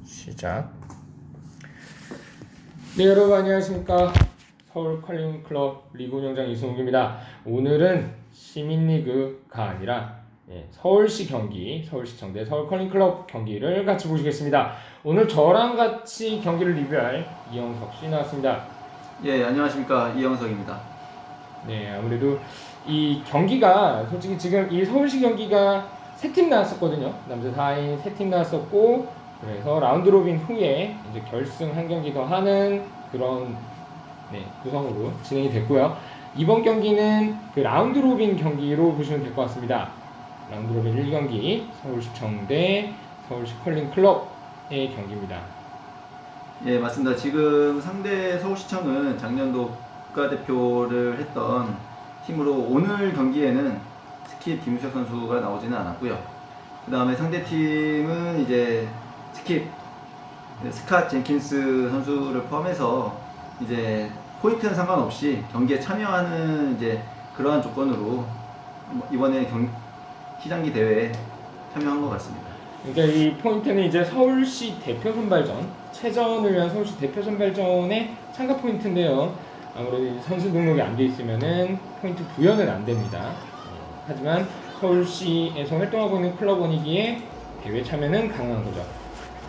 시작. 네, 여러분 안녕하십니까. 서울 컬링클럽 리그 운영장 이승욱입니다. 오늘은 시민리그가 아니라 서울시 경기, 서울시청 대 서울 컬링클럽 경기를 같이 보시겠습니다. 오늘 저랑 같이 경기를 리뷰할 이영석 씨 나왔습니다. 예, 안녕하십니까. 이영석입니다. 네, 아무래도 이 경기가 솔직히 지금 이 서울시 경기가 3팀 나왔었거든요. 남자 4인 3팀 나왔었고, 그래서 라운드 로빈 후에 이제 결승 한 경기 더 하는 그런 구성으로 진행이 됐고요. 이번 경기는 그 라운드 로빈 경기로 보시면 될 것 같습니다. 라운드 로빈 1경기 서울시청 대 서울시 컬링 클럽의 경기입니다. 예, 맞습니다. 지금 상대 서울시청은 작년도 국가대표를 했던 팀으로 오늘 경기에는 스킵 김우석 선수가 나오지는 않았고요. 그 다음에 상대 팀은 이제 스킵 스캇 젠킨스 선수를 포함해서 이제 포인트는 상관없이 경기에 참여하는 이제 그러한 조건으로 이번에 시장기 대회에 참여한 것 같습니다. 그러니까 이 포인트는 이제 서울시 대표 선발전, 체전을 위한 서울시 대표 선발전의 참가 포인트인데요. 아무래도 선수 등록이 안 돼 있으면은 포인트 부여는 안 됩니다. 하지만 서울시에서 활동하고 있는 클럽원이기에 대회 참여는 가능한 거죠.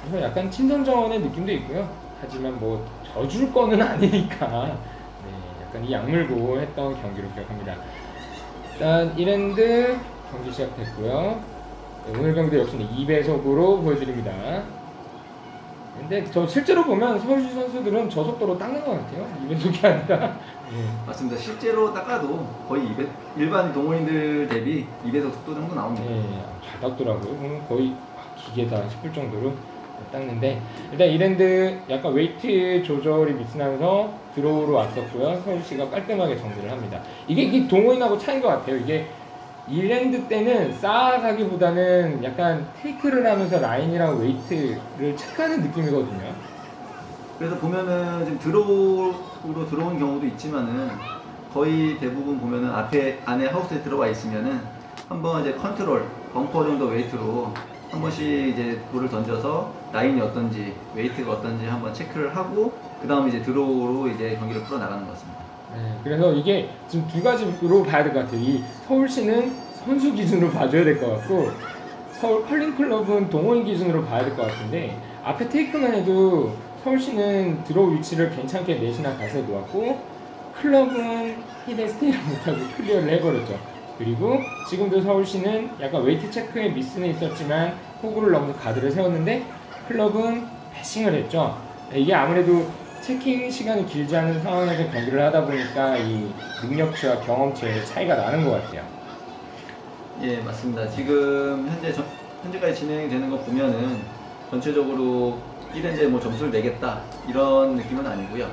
그래서 약간 친선전의 느낌도 있고요. 하지만 뭐 져줄 거는 아니니까 약간 이 약물고 했던 경기로 기억합니다. 일단 1엔드 경기 시작됐고요. 오늘 경기도 역시 2배속으로 보여드립니다. 근데 저 실제로 보면 서울시 선수들은 저 속도로 닦는 것 같아요. 2배속이 아니라. 맞습니다. 실제로 닦아도 거의 일반 동호인들 대비 2배속 속도 정도 나옵니다. 잘 닦더라고요. 거의 기계다 싶을 정도로 닦는데, 일단 1엔드 약간 웨이트 조절이 미스나면서 드로우로 왔었고요. 서울시가 깔끔하게 정리를 합니다. 이게 동호인하고 차이인 것 같아요. 이게 1엔드 때는 쌓아가기보다는 약간 테이크를 하면서 라인이랑 웨이트를 체크하는 느낌이거든요. 그래서 보면은 지금 드로우로 들어온 경우도 있지만은 거의 대부분 보면은 안에 하우스에 들어와 있으면은 한번 이제 컨트롤 벙퍼 정도 웨이트로 한 번씩 이제 볼을 던져서 라인이 어떤지 웨이트가 어떤지 한번 체크를 하고 그 다음에 이제 드로우로 이제 경기를 풀어 나가는 것 같습니다. 그래서 이게 지금 두 가지로 봐야 될 것 같아요. 이 서울시는 선수 기준으로 봐줘야 될 것 같고, 서울 컬링 클럽은 동호인 기준으로 봐야 될 것 같은데, 앞에 테이크만 해도 서울시는 드로우 위치를 괜찮게 넷이나 다섯에 놓았고, 클럽은 히든 스테이를 못하고 클리어를 해버렸죠. 그리고 지금도 서울시는 약간 웨이트 체크에 미스는 있었지만 호구를 넘어서 가드를 세웠는데, 클럽은 패싱을 했죠. 이게 아무래도 체킹 시간이 길지 않은 상황에서 경기를 하다 보니까 이 능력치와 경험치의 차이가 나는 것 같아요. 예, 맞습니다. 지금 현재까지 진행되는 거 보면은 전체적으로 1엔드에 뭐 점수를 내겠다 이런 느낌은 아니고요.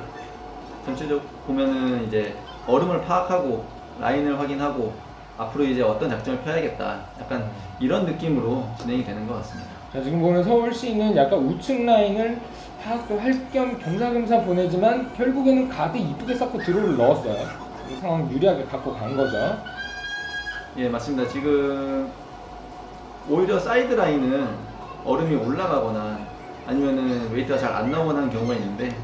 전체적으로 보면은 이제 얼음을 파악하고 라인을 확인하고 앞으로 이제 어떤 작전을 펴야겠다 약간 이런 느낌으로 진행이 되는 것 같습니다. 자, 지금 보면 서울시는 약간 우측 라인을 파악도 할 겸 겸사겸사 보내지만 결국에는 가드 이쁘게 쌓고 드로우를 넣었어요. 이 상황 유리하게 갖고 간 거죠. 예, 맞습니다. 지금 오히려 사이드 라인은 얼음이 올라가거나 아니면은 웨이트가 잘 안 나오거나 하는 경우가 있는데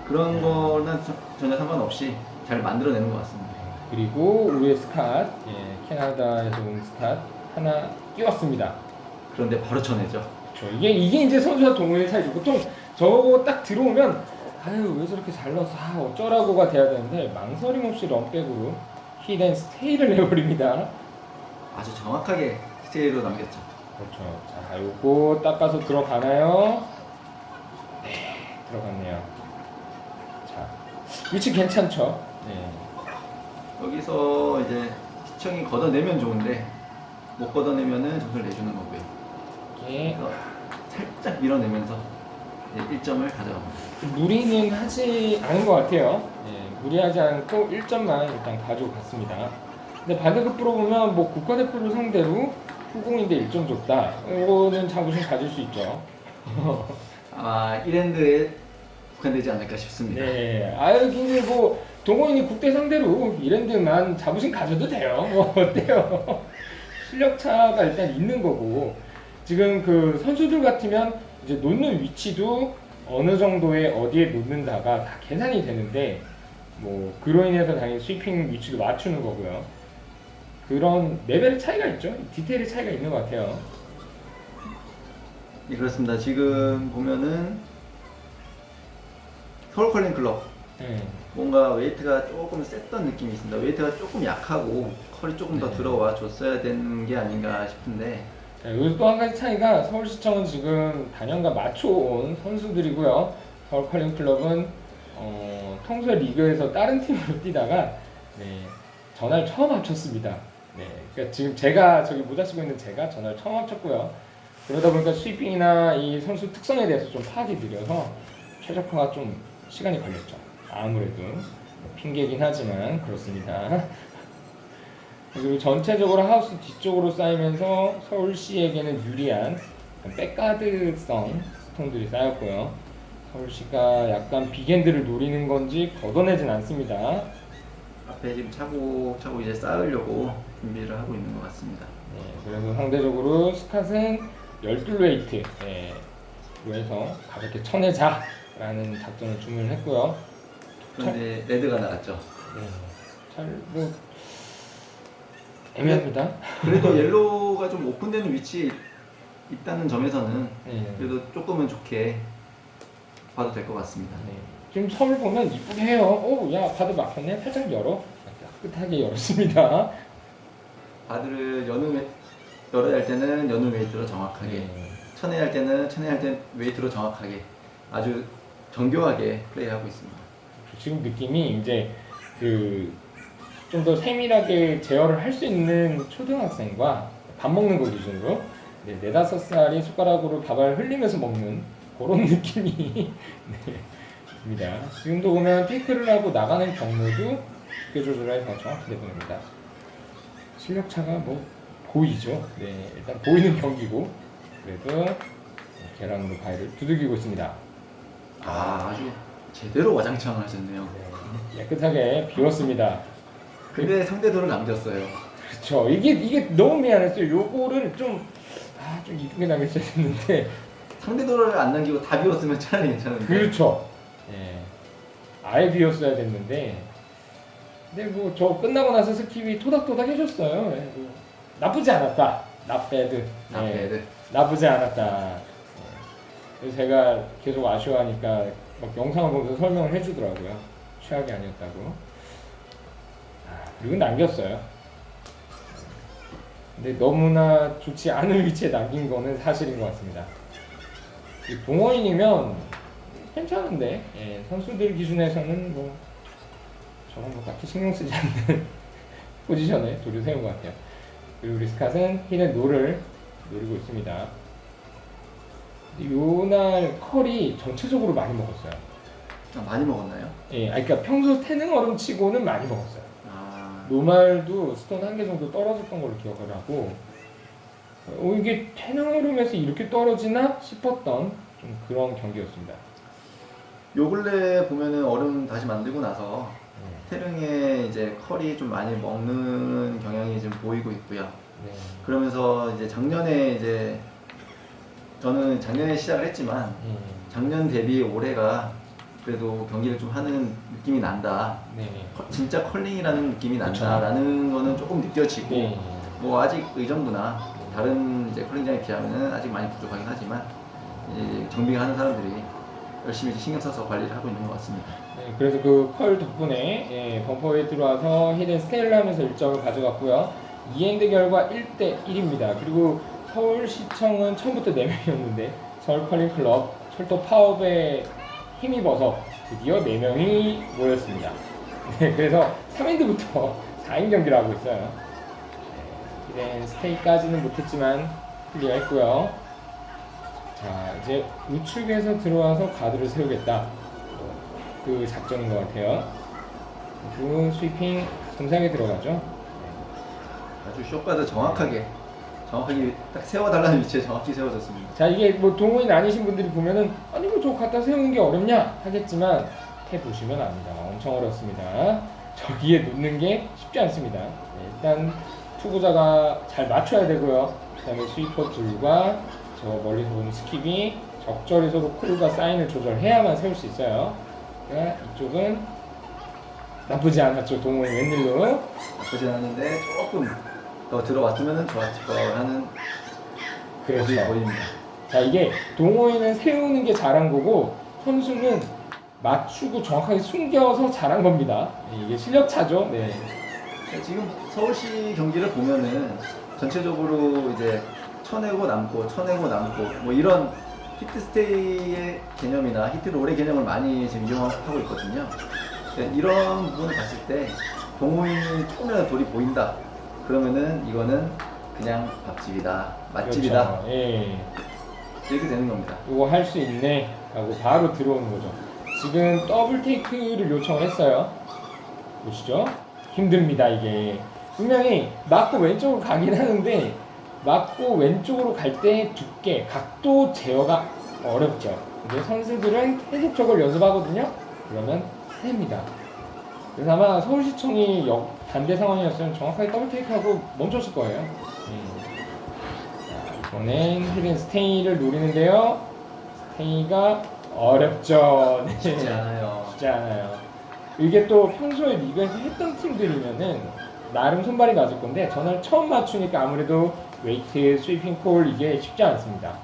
그런 거는 전혀 상관없이 잘 만들어내는 것 같습니다. 그리고 우리의 스캇, 캐나다에서 온 스캇 하나 끼웠습니다. 그런데 바로 쳐내죠. 그렇죠. 이게 이제 선수와 동호인의 차이죠. 보통 저거 딱 들어오면 아유 왜 저렇게 잘 넣었어 어쩌라고가 돼야 되는데 망설임 없이 럼백으로 히든 스테이를 내버립니다. 아주 정확하게 스테이로 남겼죠. 그렇죠. 자, 요거 닦아서 들어가나요? 네, 들어갔네요. 자, 위치 괜찮죠? 네. 여기서 이제 시청이 걷어내면 좋은데 못 걷어내면은 점수를 내주는 거고요. 이게 그래서 살짝 밀어내면서 이제 1점을 가져갑니다. 무리는 하지 않은 것 같아요. 무리하지 않고 1점만 일단 가져갔습니다. 근데 반대급부로 보면 뭐 국가대표를 상대로 후공인데 1점 줬다. 이거는 자부심 가질 수 있죠. 아마 1엔드에 국한되지 않을까 싶습니다. 네, 굉장히 뭐 동호인이 국대 상대로 1엔드만 자부심 가져도 돼요. 뭐 어때요? 실력 차가 일단 있는 거고, 지금 그 선수들 같으면 이제 놓는 위치도 어느 정도에 어디에 놓는다가 다 계산이 되는데 뭐 그로 인해서 당연히 스위핑 위치도 맞추는 거고요. 그런 레벨의 차이가 있죠. 디테일의 차이가 있는 것 같아요. 예, 그렇습니다. 지금 보면은 서울 컬링 클럽 네. 뭔가 웨이트가 조금 셌던 느낌이 있습니다. 웨이트가 조금 약하고 컬이 조금 더 네. 들어와 줬어야 되는 게 아닌가 싶은데 자, 여기서 또 한 가지 차이가 서울시청은 지금 단연간 맞춰온 선수들이고요. 서울 컬링 클럽은 평소에 리그에서 다른 팀으로 뛰다가 네, 전화를 처음 합쳤습니다. 네, 그러니까 지금 제가 저기 모자 쓰고 있는 제가 전화를 처음 합쳤고요. 그러다 보니까 스위핑이나 이 선수 특성에 대해서 좀 파악이 느려서 최적화가 좀 시간이 걸렸죠. 아무래도 핑계긴 하지만 그렇습니다. 그리고 전체적으로 하우스 뒤쪽으로 쌓이면서 서울시에게는 유리한 백가드성 스톤들이 쌓였고요. 서울시가 약간 빅엔드를 노리는 건지 걷어내진 않습니다. 앞에 지금 차곡차곡 이제 쌓으려고 준비를 하고 있는 것 같습니다. 네, 그래서 상대적으로 스캇은 12웨이트 로 해서 가볍게 쳐내자라는 작전을 주문했고요. 그런데 레드가 나갔죠. 네, 잘뭐 애매합니다. 그래도 옐로우가 좀 오픈되는 위치에 있다는 점에서는 네. 그래도 조금은 좋게 봐도 될 것 같습니다. 네. 지금 서울 보면 이쁘게 해요. 오, 야, 바드 막혔네. 살짝 열어. 깨끗하게 열었습니다. 바드를 열어야 할 때는 여는 웨이트로 정확하게, 네. 쳐내야 할 때는 쳐내야 할 때 웨이트로 정확하게 아주 정교하게 플레이하고 있습니다. 지금 느낌이 이제 그 좀 더 세밀하게 제어를 할 수 있는 초등학생과 밥 먹는 거 기준으로 네, 4-5살이 숟가락으로 밥을 흘리면서 먹는 그런 느낌이 네, 듭니다. 지금도 보면 테이크를 하고 나가는 경로도 두께 조절해서 정확히 내보냅니다. 실력 차가 뭐 보이죠. 네, 일단 보이는 경기고 그래도 계란으로 바위를 두들기고 있습니다. 아주 제대로 와장창을 하셨네요. 네, 깨끗하게 비웠습니다. 근데 상대도를 남겼어요. 그렇죠. 이게 너무 미안했어요. 요거를 좀 이쁘게 남겼어야 했는데. 상대도를 안 남기고 다 비웠으면 차라리 괜찮은데. 그렇죠. 예. 아예 비웠어야 됐는데. 근데 뭐 저 끝나고 나서 스킵이 토닥토닥 해줬어요. 예, 뭐 나쁘지 않았다. Not bad. 예, 나쁘지 않았다. 예. 그래서 제가 계속 아쉬워하니까 막 영상을 보면서 설명을 해주더라고요. 최악이 아니었다고. 그리고 남겼어요. 근데 너무나 좋지 않은 위치에 남긴 거는 사실인 것 같습니다. 동호인이면 괜찮은데 선수들 기준에서는 뭐 저런 거 딱히 신경 쓰지 않는 포지션에 도를 세운 것 같아요. 그리고 리스캇은 히든 노를 노리고 있습니다. 요날 컬이 전체적으로 많이 먹었어요. 많이 먹었나요? 그러니까 평소 태능 얼음치고는 많이 먹었어요. 노말도 스톤 1개 정도 떨어졌던 걸로 기억을 하고 이게 태능얼음에서 이렇게 떨어지나 싶었던 좀 그런 경기였습니다. 요 근래 보면은 얼음 다시 만들고 나서 태릉에 이제 컬이 좀 많이 먹는 경향이 좀 보이고 있고요. 네. 그러면서 이제 작년에 이제 저는 작년에 시작을 했지만 작년 대비 올해가 그래도 경기를 좀 하는 느낌이 난다. 네. 진짜 컬링이라는 느낌이 그쵸. 난다라는 거는 조금 느껴지고 네. 뭐 아직 의정부나 다른 이제 컬링장에 비하면은 아직 많이 부족하긴 하지만 이제 정비하는 사람들이 열심히 신경 써서 관리를 하고 있는 것 같습니다. 네, 그래서 그 컬 덕분에 범퍼에 들어와서 히든 스테이를 하면서 1점을 가져갔고요. 2엔드 결과 1대1입니다. 그리고 서울시청은 처음부터 4명이었는데 서울 컬링 클럽 철도 파업에 힘입어서 드디어 4명이 모였습니다. 네, 그래서 3엔드부터 4인 경기를 하고 있어요. 히든 스테이까지는 못했지만 클리어했고요. 자, 이제 우측에서 들어와서 가드를 세우겠다. 그 작전인 것 같아요. 그리고 스위핑 섬세하게 들어가죠. 아주 숏가드 정확하게 딱 세워달라는 위치에 정확히 세워졌습니다. 자, 이게 뭐 동호인 아니신 분들이 보면은 아니 뭐 저거 갖다 세우는 게 어렵냐 하겠지만 해보시면 압니다. 엄청 어렵습니다. 저기에 놓는 게 쉽지 않습니다. 네, 일단 투구자가 잘 맞춰야 되고요. 그 다음에 스위퍼 둘과 저 멀리서 보는 스킵이 적절히 서로 크루가 사인을 조절해야만 세울 수 있어요. 그러니까 이쪽은 나쁘지 않았죠. 동호인 웬일로. 나쁘지 않았는데 조금 더 들어왔으면 좋았을 거라는 그렇죠. 모습이 보입니다. 자, 이게 동호인은 세우는 게 잘한 거고 선수는 맞추고 정확하게 숨겨서 잘한 겁니다. 이게 실력 차죠. 네. 지금 서울시 경기를 보면은 전체적으로 이제 쳐내고 남고 뭐 이런 히트스테이의 개념이나 히트롤의 개념을 많이 지금 이용하고 있거든요. 이런 부분을 봤을 때 동호인이 조금이라도 돌이 보인다 그러면은 이거는 그냥 밥집이다, 맛집이다. 그렇죠. 예. 이렇게 되는 겁니다. 이거 할 수 있네 하고 바로 들어오는 거죠. 지금 더블 테이크를 요청을 했어요. 보시죠. 힘듭니다. 이게 분명히 맞고 왼쪽으로 가긴 하는데 맞고 왼쪽으로 갈 때 두께, 각도 제어가 어렵죠. 근데 선수들은 계속 저걸 연습하거든요. 그러면 해냅니다. 그래서 아마 서울시청이 반대 상황이었으면 정확하게 더블 테이크하고 멈췄을 거예요. 자, 이번엔 히든 스테이를 노리는데요. 스테이가 어렵죠. 네. 쉽지 않아요. 쉽지 않아요. 이게 또 평소에 리그에서 했던 팀들이면은 나름 손발이 맞을 건데 전화를 처음 맞추니까 아무래도 웨이트, 스위핑 폴 이게 쉽지 않습니다.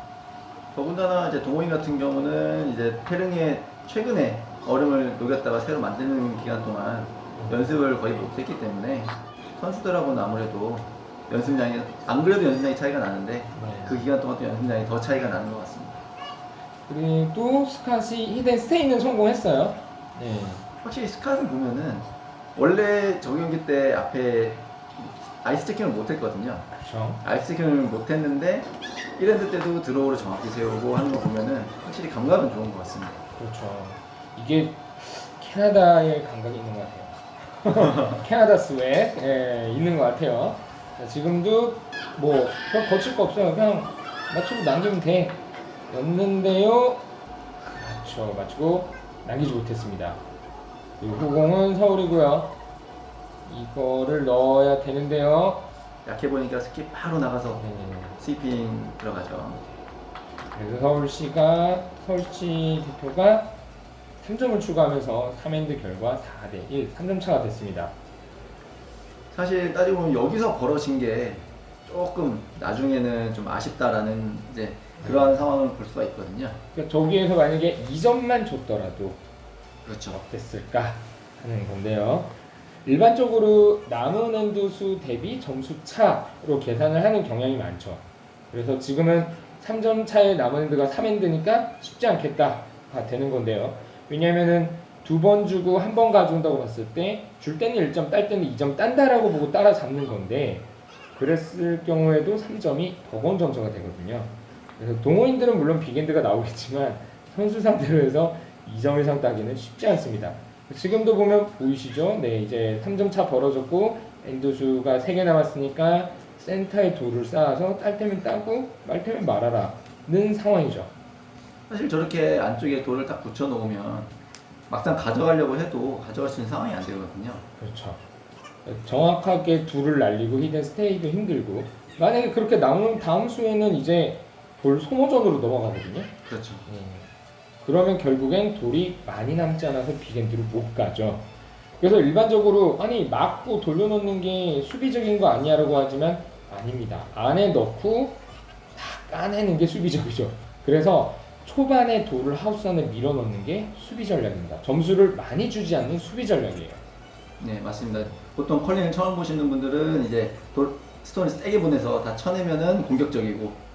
더군다나 이제 동호인 같은 경우는 이제 태릉에 최근에 얼음을 녹였다가 새로 만드는 기간 동안 연습을 거의 못했기 때문에 선수들하고는 아무래도 연습량이 안 그래도 연습량이 차이가 나는데 네. 그 기간 동안 또 연습량이 더 차이가 나는 것 같습니다. 그리고 또 스캇이 히든 스테이는 성공했어요. 네. 확실히 스캇을 보면은 원래 저기 경기 때 앞에 아이스 체킹을 못했거든요. 그렇죠. 아이스 체킹을 못했는데 1엔드 때도 드로우를 정확히 세우고 하는 거 보면은 확실히 감각은 좋은 것 같습니다. 그렇죠. 이게 캐나다의 감각이 있는 것 같아요. 캐나다 스웨 있는 것 같아요. 자, 지금도 뭐 그냥 거칠 거 없어요. 그냥 맞추고 남기면 돼. 였는데요. 그렇죠. 맞추고 남기지 못했습니다. 그리고 후공은 서울이고요. 이거를 넣어야 되는데요. 약해 보니까 스킵 바로 나가서 네. 스위핑 들어가죠. 그래서 서울시 대표가 3점을 추가하면서 3엔드 결과 4대1 3점 차가 됐습니다. 사실 따지고 보면 여기서 벌어진 게 조금 나중에는 좀 아쉽다라는 이제 그러한 상황을 볼 수가 있거든요. 그러니까 저기에서 만약에 2점만 줬더라도 그렇죠. 어땠을까 하는 건데요. 일반적으로 남은 엔드 수 대비 점수 차로 계산을 하는 경향이 많죠. 그래서 지금은 3점 차에 남은 엔드가 3엔드니까 쉽지 않겠다가 되는 건데요. 왜냐면은 2번 주고 1번 가져온다고 봤을 때 줄 때는 1점, 딸 때는 2점 딴다라고 보고 따라잡는 건데 그랬을 경우에도 3점이 버건 점수가 되거든요. 그래서 동호인들은 물론 빅엔드가 나오겠지만 선수 상대로 해서 2점 이상 따기는 쉽지 않습니다. 지금도 보면 보이시죠? 네, 이제 3점 차 벌어졌고 엔드수가 3개 남았으니까 센터에 돌을 쌓아서 딸 때면 따고 말 때면 말아라는 상황이죠. 사실 저렇게 안쪽에 돌을 딱 붙여 놓으면 막상 가져가려고 해도 가져갈 수 있는 상황이 안 되거든요. 그렇죠. 정확하게 둘을 날리고 히든 스테이도 힘들고 만약에 그렇게 남은 다음 수에는 이제 돌 소모전으로 넘어가거든요. 그렇죠. 그러면 결국엔 돌이 많이 남지 않아서 빅엔드로 못 가죠. 그래서 일반적으로 아니 맞고 돌려놓는 게 수비적인 거 아니냐라고 하지만 아닙니다. 안에 넣고 다 까내는 게 수비적이죠. 그래서 초반에 돌을 하우스 안에 밀어넣는 게 수비 전략입니다. 점수를 많이 주지 않는 수비 전략이에요. 네, 맞습니다. 보통 컬링을 처음 보시는 분들은 이제 스톤을 세게 보내서 다 쳐내면은 공격적이고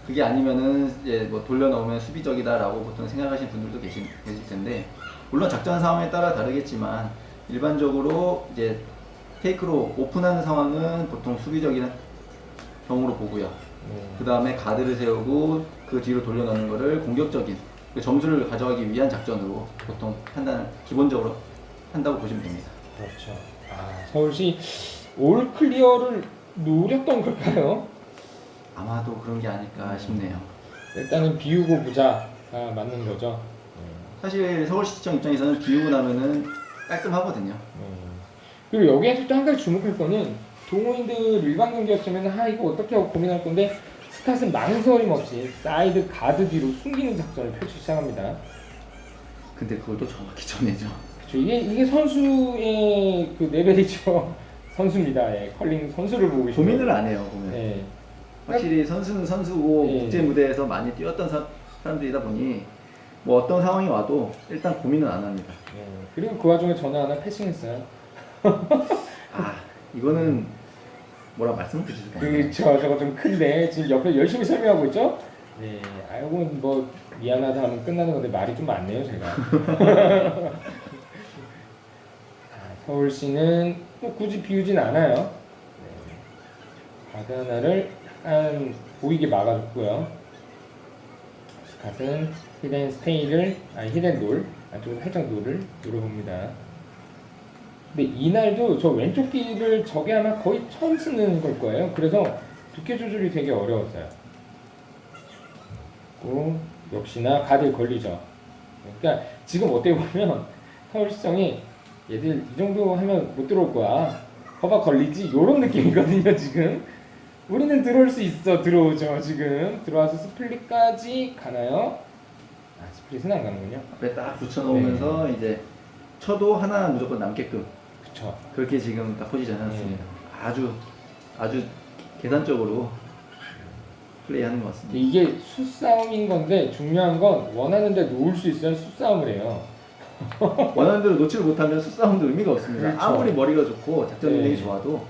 그게 아니면은 이제 뭐 돌려넣으면 수비적이다라고 보통 생각하시는 분들도 계실 텐데 물론 작전 상황에 따라 다르겠지만 일반적으로 이제 테이크로 오픈하는 상황은 보통 수비적인 경우로 보고요. 그 다음에 가드를 세우고 그 뒤로 돌려넣는 거를 공격적인 점수를 가져가기 위한 작전으로 보통 기본적으로 한다고 보시면 됩니다. 그렇죠. 서울시 올 클리어를 노렸던 걸까요? 아마도 그런 게 아닐까 싶네요. 일단은 비우고 보자가 맞는 거죠. 사실 서울시청 입장에서는 비우고 나면은 깔끔하거든요. 그리고 여기에서 또 한 가지 주목할 거는 동호인들 일반 경기였으면 이거 어떻게 하고 고민할 건데 스캇은 망설임 없이 사이드 가드 뒤로 숨기는 작전을 펼치기 시작합니다. 근데 그걸 또 정확히 전해죠. 그쵸, 이게 선수의 그 레벨이죠. 선수입니다. 예, 컬링 선수를 보고 계시면 고민을 안 해요, 보면. 예, 확실히 선수는 선수고 예. 국제 무대에서 많이 뛰었던 사람들이다 보니 뭐 어떤 상황이 와도 일단 고민은 안 합니다. 예. 그리고 그 와중에 전화 하나 패싱했어요. 아, 이거는 뭐라 말씀을 드릴 수가 없네요. 그쵸, 저거 좀 큰데 지금 옆에 열심히 설명하고 있죠? 네, 알고 뭐 미안하다 하면 끝나는 건데 말이 좀 많네요, 제가. 서울시는 뭐 굳이 비우진 않아요. 네. 가드 하나를 약간 보이게 막아줬고요. 스캇은 히덴 스테이를, 히덴 놀, 안쪽으로 살짝 놀을 노려봅니다. 근데 이날도 저 왼쪽 길을 저게 아마 거의 처음 쓰는 걸 거예요. 그래서 두께 조절이 되게 어려웠어요. 또 역시나 가드에 걸리죠. 그러니까 지금 어떻게 보면 서울시청이 얘들 이 정도 하면 못 들어올 거야. 거봐 걸리지? 요런 느낌이거든요 지금. 우리는 들어올 수 있어. 들어오죠 지금. 들어와서 스플릿까지 가나요? 아 스플릿은 안 가는군요. 앞에 딱 붙여놓으면서 이제 쳐도 하나 무조건 남게끔 그쵸. 그렇게 지금 딱 포지션 해놨습니다. 아주 계산적으로 플레이하는 것 같습니다. 이게 수싸움인 건데 중요한 건 원하는 데 놓을 수 있어야 수싸움을 해요. 원하는 대로 놓지를 못하면 수싸움도 의미가 없습니다. 그렇죠. 아무리 머리가 좋고 작전 능력이 네. 좋아도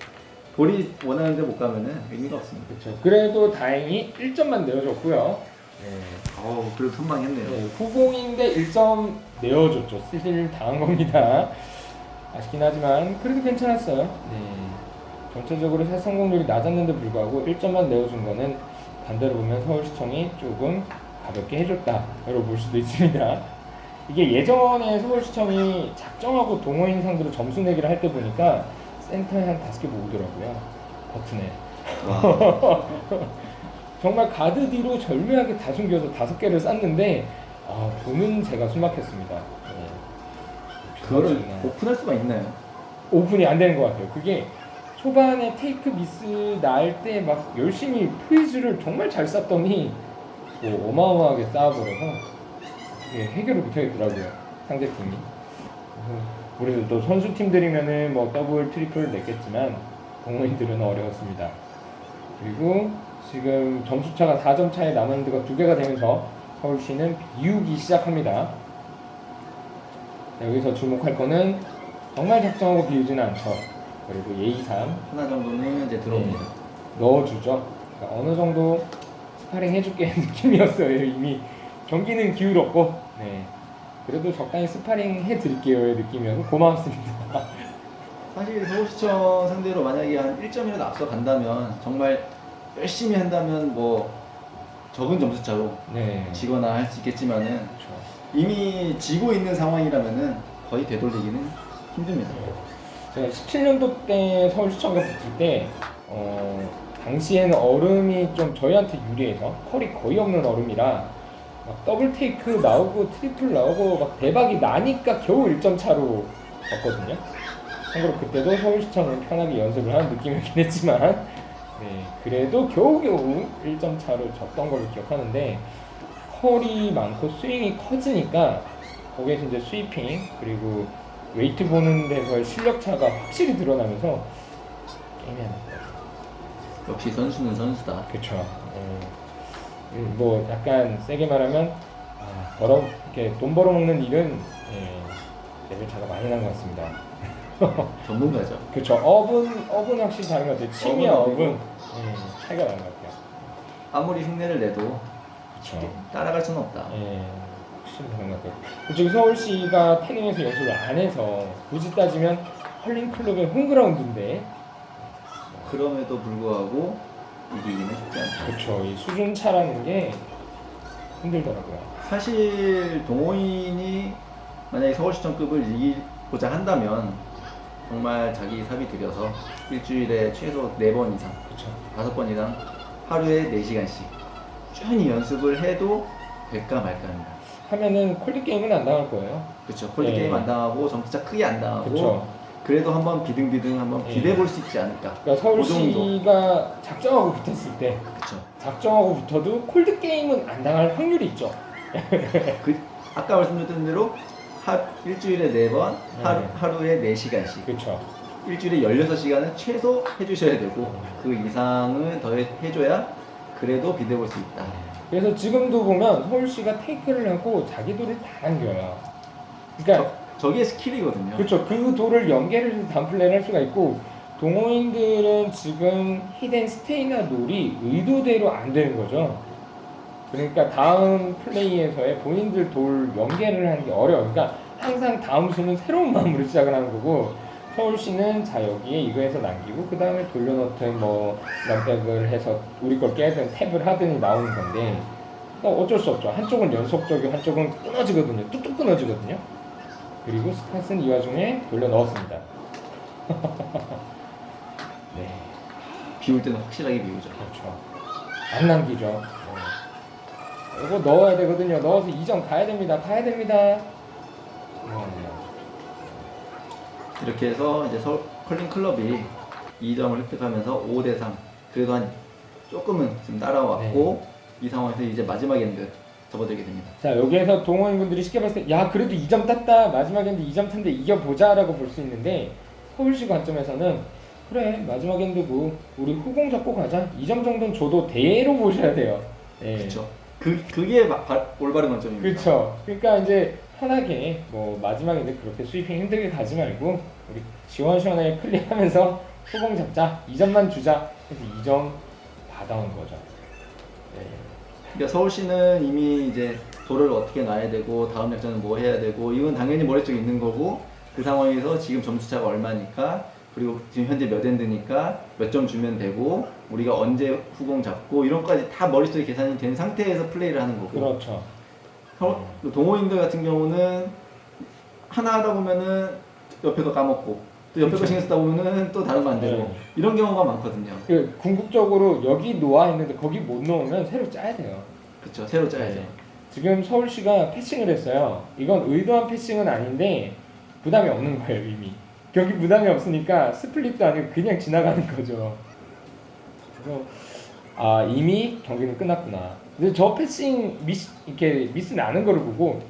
볼이 원하는 데 못 가면은 의미가 없습니다. 그렇죠. 그래도 다행히 1점만 내어줬고요. 네. 어우, 그래도 선방했네요. 네, 후공인데 1점 내어줬죠. 스틸 당한 겁니다. 아쉽긴 하지만 그래도 괜찮았어요. 네. 전체적으로 샷 성공률이 낮았는데 불구하고 1점만 내어준 거는 반대로 보면 서울시청이 조금 가볍게 해줬다라고 볼 수도 있습니다. 이게 예전에 서울시청이 작정하고 동호인 상대로 점수 내기를 할 때 보니까 센터에 한 5개 모으더라고요. 버튼에. 와, 정말 가드 뒤로 절묘하게 다 숨겨서 5개를 쌌는데 보는 제가 숨막혔습니다. 네. 그거를 역시나. 오픈할 수가 있나요? 오픈이 안 되는 것 같아요. 그게 초반에 테이크 미스 날 때 막 열심히 프리즈를 정말 잘 쌌더니 뭐 어마어마하게 쌓아버려서 그게 해결을 못하겠더라고요. 상대팀이. 우리도 또 선수팀들이면은 뭐 더블 트리플 냈겠지만 동호인들은 어려웠습니다. 그리고 지금 점수차가 4점 차에 남았는데가 2개가 되면서 서울시는 비우기 시작합니다. 여기서 주목할 거는 정말 작정하고 비우지는 않죠. 그리고 예의상 하나 정도는 이제 들어옵니다. 넣어주죠. 그러니까 어느 정도 스파링 해줄게 느낌이었어요. 이미 경기는 기울었고, 네. 그래도 적당히 스파링 해드릴게요의 느낌이어서 고맙습니다. 사실 서울시청 상대로 만약에 한 1점이라도 앞서 간다면 정말 열심히 한다면 뭐 적은 점수차로 네. 지거나 할 수 있겠지만은 그렇죠. 이미 지고 있는 상황이라면은 거의 되돌리기는 힘듭니다. 제가 17년도 때 서울시청과 붙을 때 당시에는 얼음이 좀 저희한테 유리해서 컬이 거의 없는 얼음이라 막 더블 테이크 나오고 트리플 나오고 막 대박이 나니까 겨우 1점 차로 졌거든요. 참고로 그때도 서울시청은 편하게 연습을 하는 느낌이긴 했지만 네, 그래도 겨우겨우 1점 차로 졌던 걸로 기억하는데 컬이 많고 스윙이 커지니까 거기에서 이제 스위핑 그리고 웨이트 보는 데서의 실력 차가 확실히 드러나면서 게임이 안 됐어요. 역시 선수는 선수다. 그쵸. 뭐 약간 세게 말하면 이렇게 돈 벌어먹는 일은 레벨 차가 많이 난 것 같습니다. 전문가죠. 그쵸. 업은 확실히 다른 것 같아요. 취미와 업은 업은 차이가 나는 것 같아요. 아무리 흉내를 내도 그쵸. 따라갈 수는 없다. 확실히 다른 것 같아요. 솔직히 서울시가 태닝에서 연습을 안 해서 굳이 따지면 컬링클럽의 홈그라운드인데 그럼에도 불구하고 이기기는 쉽지 않다. 그쵸. 이 수준 차라는 게 힘들더라고요. 사실 동호인이 만약에 서울시청급을 이기고자 한다면 정말 자기 사비 들여서 일주일에 최소 4번 이상, 그쵸. 5번 이상 하루에 4시간씩 꾸준히 연습을 해도 될까 말까입니다. 하면은 콜드 게임은 안 당할 거예요. 그렇죠. 콜드 네. 게임 안 당하고 점수차 크게 안 당하고 그쵸. 그래도 한번 비등비등 한번 예. 기대해 볼 수 있지 않을까. 그러니까 그 정도. 서울시가 작정하고 붙었을 때 그렇죠. 작정하고 붙어도 콜드 게임은 안 당할 확률이 있죠. 아까 말씀드렸던 대로 일주일에 4번, 하루에 4시간씩. 그렇죠. 일주일에 16시간은 최소 해주셔야 되고 그 이상은 더 해줘야 그래도 비대해 볼 수 있다. 그래서 지금도 보면 서울시가 테이크를 하고 자기 돌을 다 남겨요. 그러니까 저게 스킬이거든요. 그렇죠. 그 돌을 연계를 해서 다음 플레이를 할 수가 있고 동호인들은 지금 히든 스테이나 롤이 의도대로 안 되는 거죠. 그러니까 다음 플레이에서의 본인들 돌 연계를 하는 게 어려워요. 그러니까 항상 다음 수는 새로운 마음으로 시작을 하는 거고 서울시는 자 여기에 이거에서 남기고 그 다음에 돌려놓든 뭐 런백을 해서 우리 걸 깨든 탭을 하든이 나오는 건데 그러니까 어쩔 수 없죠. 한쪽은 연속적이고 한쪽은 끊어지거든요. 뚝뚝 끊어지거든요. 그리고 스캇은 이 와중에 돌려 넣었습니다. 네, 비울 때는 확실하게 비우죠. 그렇죠. 안 남기죠. 네. 이거 넣어야 되거든요. 넣어서 2점 가야 됩니다. 가야 됩니다. 이렇게 해서 이제 서울 컬링 클럽이 2점을 획득하면서 5대3 그래도 한 조금은 지금 따라왔고 이 상황에서 이제 마지막 엔드 접어들게 됩니다. 자 여기에서 동호인분들이 쉽게 봤을 때 야 그래도 2점 땄다 마지막 엔드 2점 탔는데 이겨보자 라고 볼 수 있는데 서울시 관점에서는 그래 마지막 엔드고 우리 후공 잡고 가자 2점 정도는 줘도 대로 보셔야 돼요. 네. 그렇죠. 그게 올바른 관점입니다. 그렇죠. 그러니까 이제 편하게 뭐 마지막에 그렇게 스위핑 힘들게 가지 말고 우리 시원시원하게 클리어하면서 후공 잡자 2점만 주자 해서 2점 받아온 거죠. 네. 그러니까 서울시는 이미 이제 돌을 어떻게 놔야 되고 다음 약전은 뭐 해야 되고 이건 당연히 머릿속에 있는 거고 그 상황에서 지금 점수차가 얼마니까 그리고 지금 현재 몇 엔드니까 몇 점 주면 되고 우리가 언제 후공 잡고 이런 것까지 다 머릿속에 계산이 된 상태에서 플레이를 하는 거고 그렇죠. 동호인들 같은 경우는 하나 하다 보면은 옆에 거 까먹고 또 옆에 거 신경 쓰다 보면은 또 다른 거 안 되고 네. 이런 경우가 많거든요. 그 궁극적으로 여기 놓아 있는데 거기 못 놓으면 새로 짜야 돼요. 그렇죠. 새로 짜야죠. 네. 지금 서울시가 패싱을 했어요. 이건 의도한 패싱은 아닌데 부담이 없는 거예요 이미. 여기 부담이 없으니까 스플릿도 아니고 그냥 지나가는 거죠. 그래서 아 이미 경기는 끝났구나. 근데 저 패싱 이렇게 미스 나는 거를 보고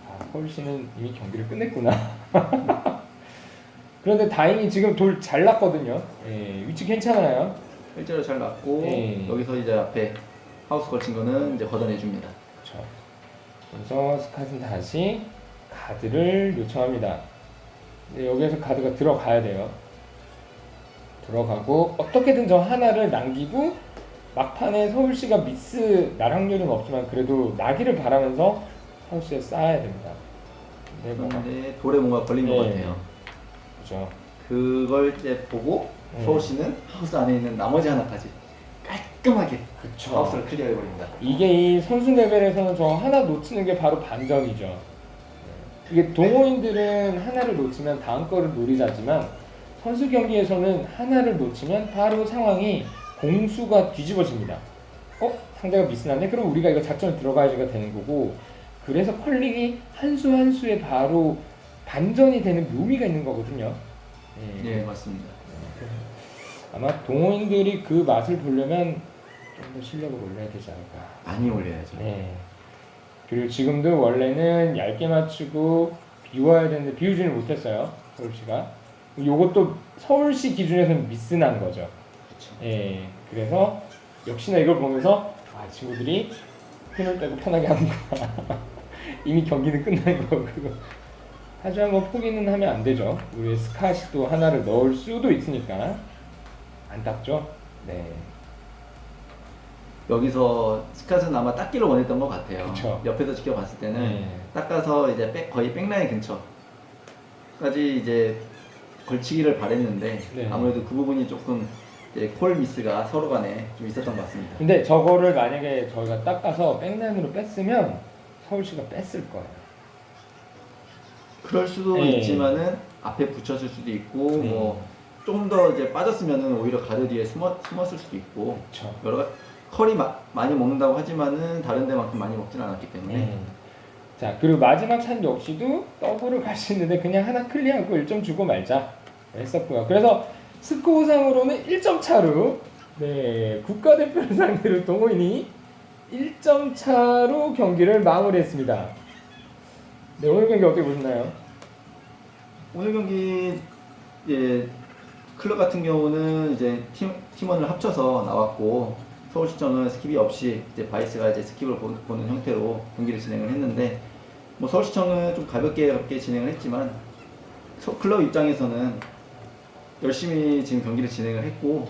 아 서울시는 이미 경기를 끝냈구나. 그런데 다행히 지금 돌 잘 났거든요. 예, 위치 괜찮아요. 실제로 잘 났고 네. 여기서 이제 앞에 하우스 걸친 거는 이제 걷어내 줍니다. 그렇죠. 그래서 스캇은 다시 가드를 요청합니다. 근데 여기에서 가드가 들어가야 돼요. 들어가고 어떻게든 저 하나를 남기고 막판에 서울시가 미스 날 확률은 없지만 그래도 나기를 바라면서 하우스에 쌓아야 됩니다. 근데 돌에 뭔가 걸린 것 같아요. 그렇죠. 그걸 이제 보고 서울시는 하우스 안에 있는 나머지 하나까지 깔끔하게 그쵸. 하우스를 클리어해 버립니다. 이게 이 선수 레벨에서는 저 하나 놓치는 게 바로 반전이죠. 이게 동호인들은 하나를 놓치면 다음 거를 노리자지만 선수 경기에서는 하나를 놓치면 바로 상황이 공수가 뒤집어집니다. 상대가 미스났네? 그럼 우리가 이거 작전을 들어가야지가 되는 거고 그래서 컬링이 한 수 한 수에 바로 반전이 되는 묘미가 있는 거거든요. 네, 맞습니다. 아마 동호인들이 그 맛을 보려면 좀 더 실력을 올려야 되지 않을까. 많이 올려야죠. 네. 그리고 지금도 원래는 얇게 맞추고 비워야 되는데 비우지를 못했어요. 서울시가. 요것도 서울시 기준에서는 미스난 거죠. 그렇죠. 예. 그래서 역시나 이걸 보면서 친구들이 힘을 빼고 편하게 하는구나. 이미 경기는 끝난 거고. 하지만 뭐 포기는 하면 안 되죠. 우리 스캇이 또 하나를 넣을 수도 있으니까 안 땄죠. 네. 여기서 스캇은 아마 닦기를 원했던 것 같아요. 그쵸. 옆에서 지켜봤을 때는 네. 닦아서 이제 거의 백라인 근처까지 이제 걸치기를 바랬는데 네. 아무래도 그 부분이 조금 이제 콜 미스가 서로 간에 좀 있었던 것 같습니다. 근데 저거를 만약에 저희가 닦아서 백라인으로 뺐으면 서울시가 뺐을 거예요. 그럴 수도 네. 있지만은 앞에 붙였을 수도 있고 네. 뭐 좀 더 이제 빠졌으면은 오히려 가드 뒤에 숨었을 수도 있고 그렇죠. 여러 가지 컬이 많이 먹는다고 하지만은 다른 데만큼 많이 먹진 않았기 때문에 자 그리고 마지막 샷 역시도 더블을 갈 수 있는데 그냥 하나 클리어하고 1점 주고 말자. 했었고요. 그래서 스코어상으로는 1점 차로 네, 국가대표를 상대로 동호인이 1점 차로 경기를 마무리했습니다. 네, 오늘 경기 어떻게 보셨나요? 오늘 경기 예, 클럽 같은 경우는 이제 팀원을 합쳐서 나왔고 서울시청은 스킵이 없이 이제 바이스가 이제 스킵을 보는 형태로 경기를 진행을 했는데 뭐 서울시청은 좀 가볍게 진행을 했지만 클럽 입장에서는 열심히 지금 경기를 진행을 했고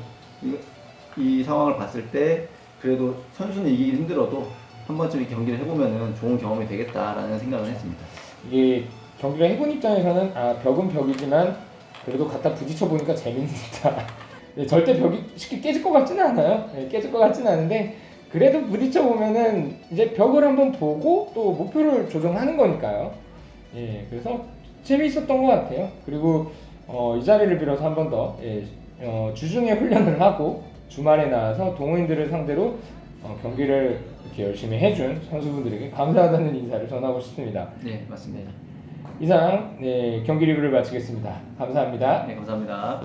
이 상황을 봤을 때 그래도 선수는 이기기 힘들어도 한 번쯤 이 경기를 해보면은 좋은 경험이 되겠다라는 생각을 했습니다. 이게 경기를 해본 입장에서는 벽은 벽이지만 그래도 갖다 부딪혀 보니까 재밌다. 네, 절대 벽이 쉽게 깨질 것 같지는 않아요. 네, 깨질 것 같지는 않은데 그래도 부딪혀 보면은 이제 벽을 한번 보고 또 목표를 조정하는 거니까요. 예, 그래서 재미있었던 것 같아요. 그리고 이 자리를 빌어서 한 번 더 주중에 훈련을 하고 주말에 나와서 동호인들을 상대로 경기를 이렇게 열심히 해준 선수분들에게 감사하다는 인사를 전하고 싶습니다. 네, 맞습니다. 이상 경기 리뷰를 마치겠습니다. 감사합니다. 네, 감사합니다.